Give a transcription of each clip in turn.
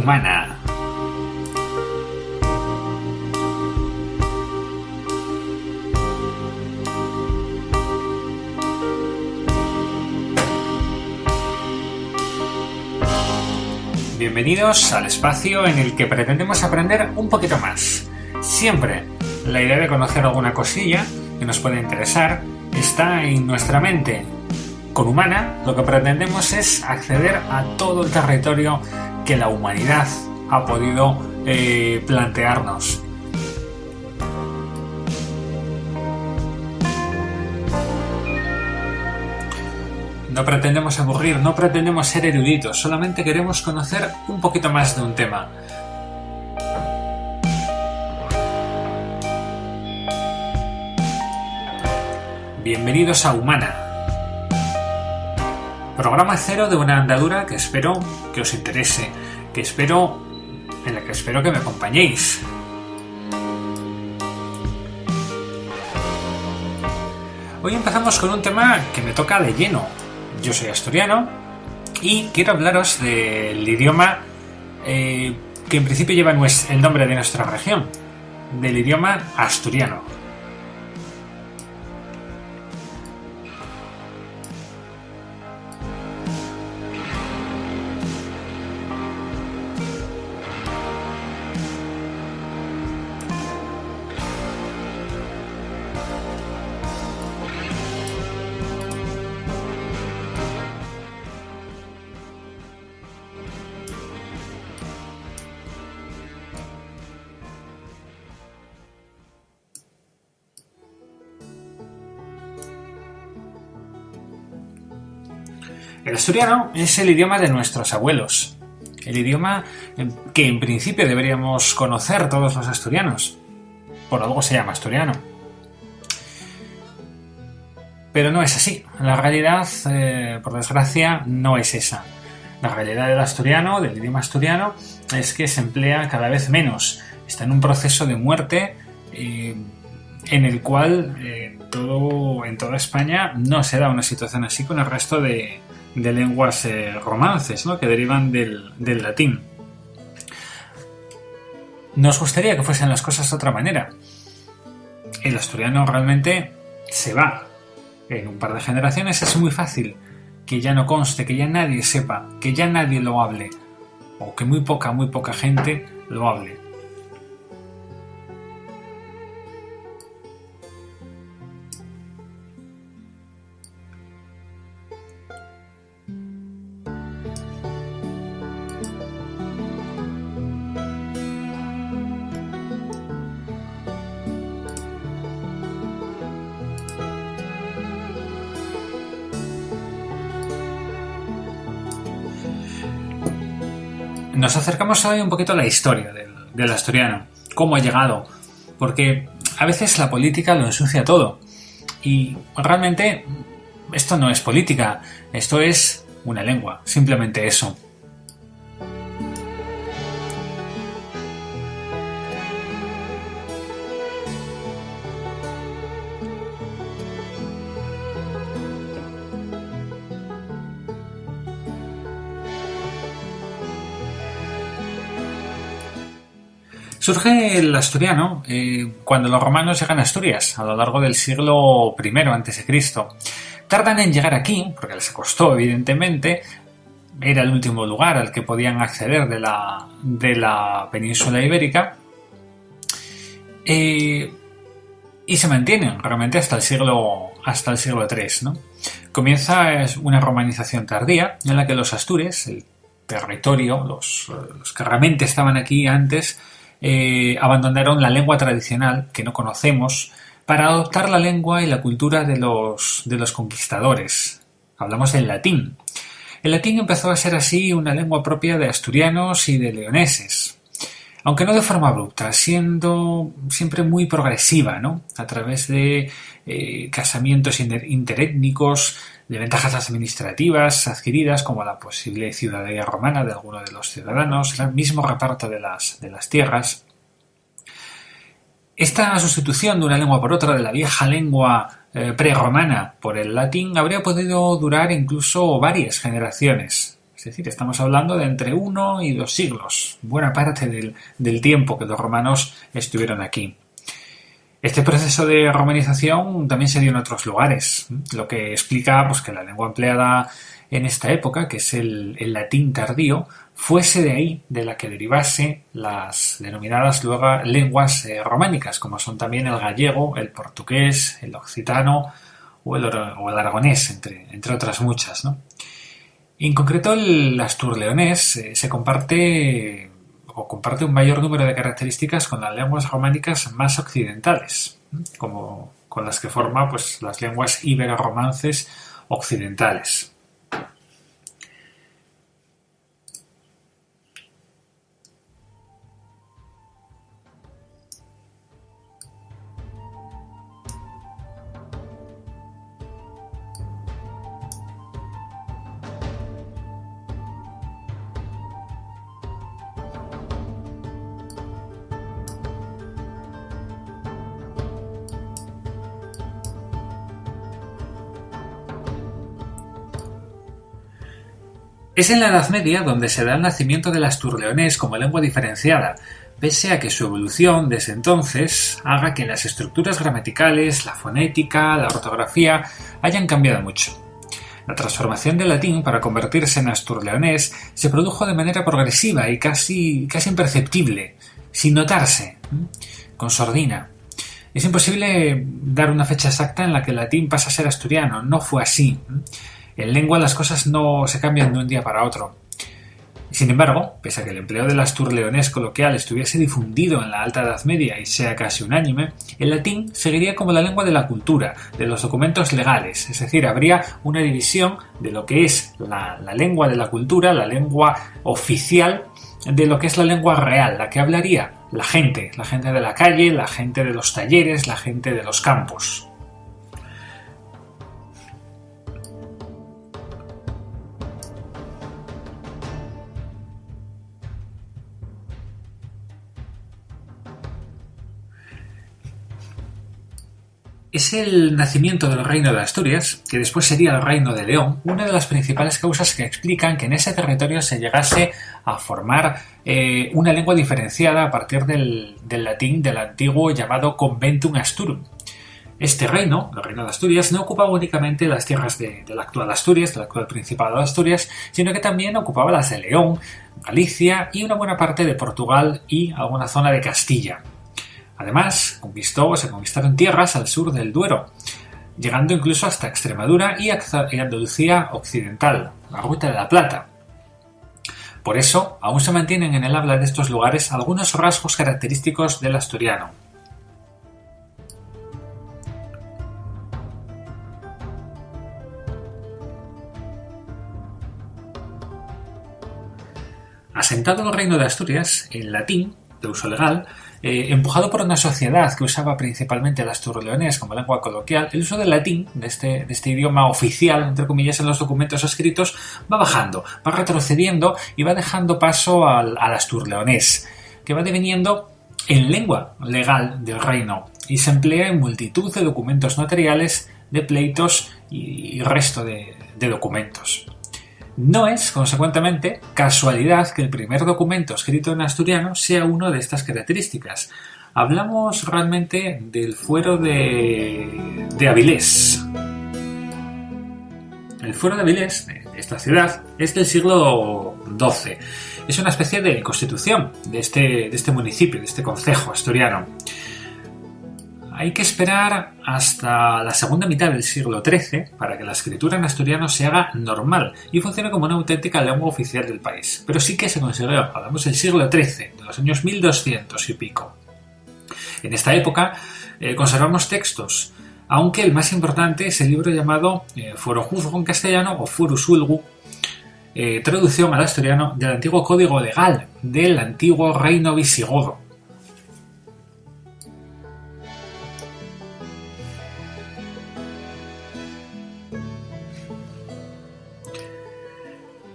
humana. Bienvenidos al espacio en el que pretendemos aprender un poquito más. Siempre la idea de conocer alguna cosilla que nos puede interesar está en nuestra mente. Con Humana lo que pretendemos es acceder a todo el territorio que la humanidad ha podido plantearnos. No pretendemos aburrir, no pretendemos ser eruditos, solamente queremos conocer un poquito más de un tema. Bienvenidos a Humana. Programa cero de una andadura que espero que os interese, en la que espero que me acompañéis. Hoy empezamos con un tema que me toca de lleno. Yo soy asturiano y quiero hablaros del idioma que en principio lleva el nombre de nuestra región, del idioma asturiano. El asturiano es el idioma de nuestros abuelos, el idioma que en principio deberíamos conocer todos los asturianos, por algo se llama asturiano. Pero no es así, la realidad, por desgracia, no es esa. La realidad del asturiano, del idioma asturiano, es que se emplea cada vez menos, está en un proceso de muerte en el cual en toda España no se da una situación así con el resto de lenguas romances, ¿no?, que derivan del latín. Nos gustaría que fuesen las cosas de otra manera. El asturiano realmente se va. En un par de generaciones es muy fácil que ya no conste, que ya nadie sepa, que ya nadie lo hable, o que muy poca gente lo hable. Nos acercamos hoy un poquito a la historia del asturiano, cómo ha llegado, porque a veces la política lo ensucia todo y realmente esto no es política, esto es una lengua, simplemente eso. Surge el asturiano cuando los romanos llegan a Asturias, a lo largo del siglo I a.C. Tardan en llegar aquí, porque les costó, evidentemente. Era el último lugar al que podían acceder de la península ibérica. Y se mantienen realmente hasta el siglo III, ¿no? Comienza una romanización tardía en la que los astures, el territorio, los que realmente estaban aquí antes, abandonaron la lengua tradicional que no conocemos para adoptar la lengua y la cultura de los conquistadores. Hablamos del latín. El latín empezó a ser así una lengua propia de asturianos y de leoneses, aunque no de forma abrupta, siendo siempre muy progresiva, ¿no?, a través de casamientos interétnicos, de ventajas administrativas adquiridas como la posible ciudadanía romana de alguno de los ciudadanos, el mismo reparto de las tierras. Esta sustitución de una lengua por otra, de la vieja lengua prerromana por el latín, habría podido durar incluso varias generaciones. Es decir, estamos hablando de entre 1 y 2 siglos, buena parte del tiempo que los romanos estuvieron aquí. Este proceso de romanización también se dio en otros lugares, lo que explica pues, que la lengua empleada en esta época, que es el latín tardío, fuese de ahí de la que derivase las denominadas luego lenguas románicas, como son también el gallego, el portugués, el occitano o el aragonés, entre otras muchas, ¿no? En concreto, el asturleonés se comparte un mayor número de características con las lenguas románicas más occidentales, como con las que forma pues, las lenguas ibero-romances occidentales. Es en la Edad Media donde se da el nacimiento del asturleonés como lengua diferenciada, pese a que su evolución desde entonces haga que las estructuras gramaticales, la fonética, la ortografía hayan cambiado mucho. La transformación del latín para convertirse en asturleonés se produjo de manera progresiva y casi imperceptible, sin notarse, con sordina. Es imposible dar una fecha exacta en la que el latín pasa a ser asturiano, no fue así. En lengua las cosas no se cambian de un día para otro. Sin embargo, pese a que el empleo del asturleonés coloquial estuviese difundido en la Alta Edad Media y sea casi unánime, el latín seguiría como la lengua de la cultura, de los documentos legales, es decir, habría una división de lo que es la lengua de la cultura, la lengua oficial, de lo que es la lengua real, la que hablaría la gente de la calle, la gente de los talleres, la gente de los campos. Es el nacimiento del Reino de Asturias, que después sería el Reino de León, una de las principales causas que explican que en ese territorio se llegase a formar una lengua diferenciada a partir del latín del antiguo llamado Conventum Asturum. Este reino, el Reino de Asturias, no ocupaba únicamente las tierras de la actual Asturias, del actual Principado de Asturias, sino que también ocupaba las de León, Galicia y una buena parte de Portugal y alguna zona de Castilla. Además, se conquistaron tierras al sur del Duero, llegando incluso hasta Extremadura y Andalucía occidental, la Ruta de la Plata. Por eso, aún se mantienen en el habla de estos lugares algunos rasgos característicos del asturiano. Asentado el Reino de Asturias, el latín, de uso legal, empujado por una sociedad que usaba principalmente el asturleonés como lengua coloquial, el uso del latín, de este idioma oficial, entre comillas, en los documentos escritos, va bajando, va retrocediendo y va dejando paso al asturleonés, que va deviniendo en lengua legal del reino y se emplea en multitud de documentos notariales, de pleitos y resto de documentos. No es, consecuentemente, casualidad que el primer documento escrito en asturiano sea uno de estas características. Hablamos realmente del fuero de Avilés. El fuero de Avilés, de esta ciudad, es del siglo XII. Es una especie de constitución de este municipio, de este concejo asturiano. Hay que esperar hasta la segunda mitad del siglo XIII para que la escritura en asturiano se haga normal y funcione como una auténtica lengua oficial del país. Pero sí que se consiguió, hablamos del siglo XIII, de los años 1200 y pico. En esta época conservamos textos, aunque el más importante es el libro llamado Fuero Juzgo en castellano o Furus Vulgu, traducción al asturiano del antiguo código legal del antiguo reino visigodo.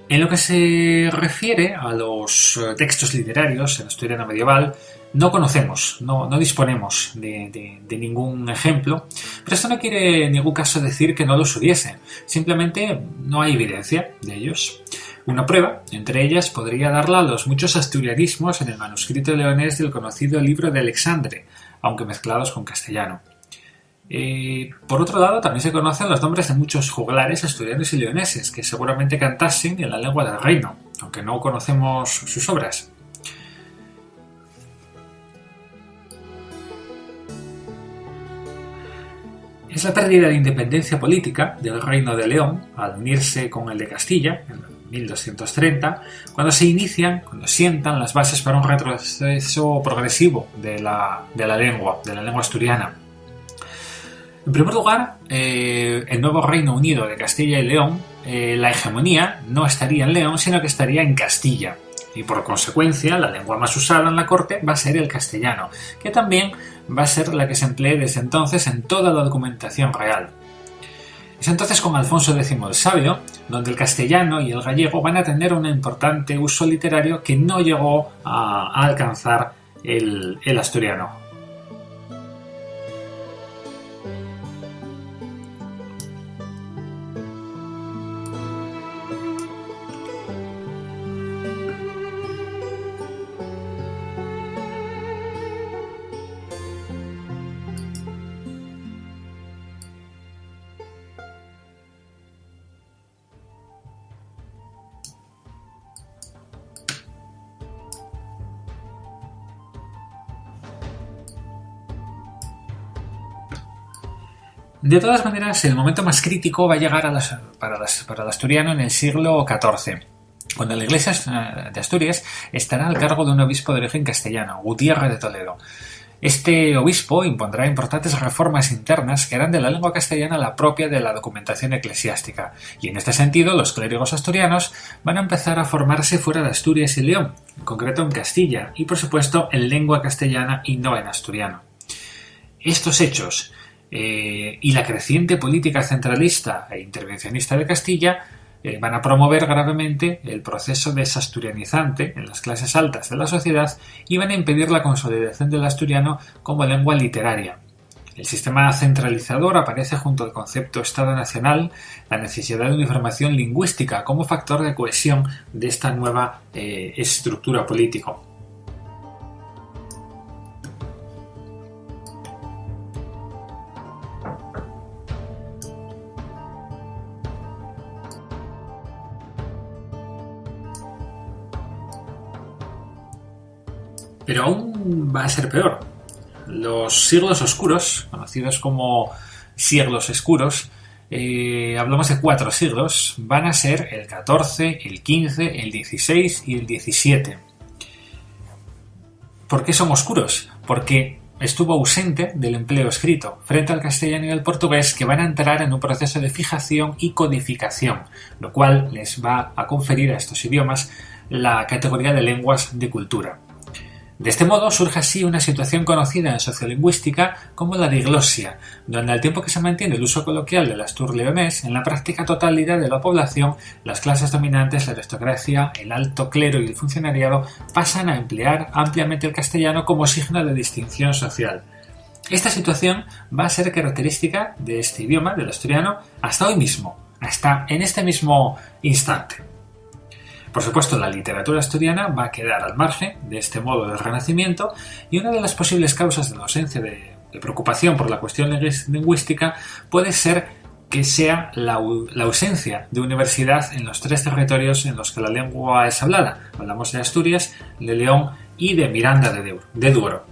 En lo que se refiere a los textos literarios en asturiano medieval, no conocemos, no disponemos de ningún ejemplo, pero esto no quiere en ningún caso decir que no los hubiese, simplemente no hay evidencia de ellos. Una prueba, entre ellas, podría darla los muchos asturianismos en el manuscrito leonés del conocido libro de Alexandre, aunque mezclados con castellano. Por otro lado, también se conocen los nombres de muchos juglares asturianos y leoneses que seguramente cantasen en la lengua del reino, aunque no conocemos sus obras. Es la pérdida de independencia política del Reino de León al unirse con el de Castilla en 1230, cuando se sientan las bases para un retroceso progresivo de la lengua asturiana. En primer lugar, el nuevo Reino Unido de Castilla y León, la hegemonía no estaría en León, sino que estaría en Castilla. Y por consecuencia, la lengua más usada en la corte va a ser el castellano, que también va a ser la que se emplee desde entonces en toda la documentación real. Es entonces con Alfonso X el Sabio, donde el castellano y el gallego van a tener un importante uso literario que no llegó a alcanzar el asturiano. De todas maneras, el momento más crítico va a llegar para el asturiano en el siglo XIV, cuando la Iglesia de Asturias estará al cargo de un obispo de origen castellano, Gutiérrez de Toledo. Este obispo impondrá importantes reformas internas que harán de la lengua castellana la propia de la documentación eclesiástica, y en este sentido los clérigos asturianos van a empezar a formarse fuera de Asturias y León, en concreto en Castilla, y por supuesto en lengua castellana y no en asturiano. Estos hechos y la creciente política centralista e intervencionista de Castilla van a promover gravemente el proceso desasturianizante en las clases altas de la sociedad y van a impedir la consolidación del asturiano como lengua literaria. El sistema centralizador aparece junto al concepto Estado Nacional, la necesidad de uniformación lingüística como factor de cohesión de esta nueva estructura política. Pero aún va a ser peor. Los siglos oscuros, conocidos como siglos oscuros, hablamos de 4 siglos, van a ser el XIV, el XV, el XVI y el XVII. ¿Por qué son oscuros? Porque estuvo ausente del empleo escrito, frente al castellano y al portugués, que van a entrar en un proceso de fijación y codificación, lo cual les va a conferir a estos idiomas la categoría de lenguas de cultura. De este modo surge así una situación conocida en sociolingüística como la diglosia, donde al tiempo que se mantiene el uso coloquial del astur-leonés, en la práctica totalidad de la población, las clases dominantes, la aristocracia, el alto clero y el funcionariado pasan a emplear ampliamente el castellano como signo de distinción social. Esta situación va a ser característica de este idioma, del asturiano, hasta hoy mismo, hasta en este mismo instante. Por supuesto, la literatura asturiana va a quedar al margen de este modo del Renacimiento y una de las posibles causas de la ausencia de preocupación por la cuestión lingüística puede ser que sea la ausencia de universidad en los 3 territorios en los que la lengua es hablada. Hablamos de Asturias, de León y de Miranda de Duero.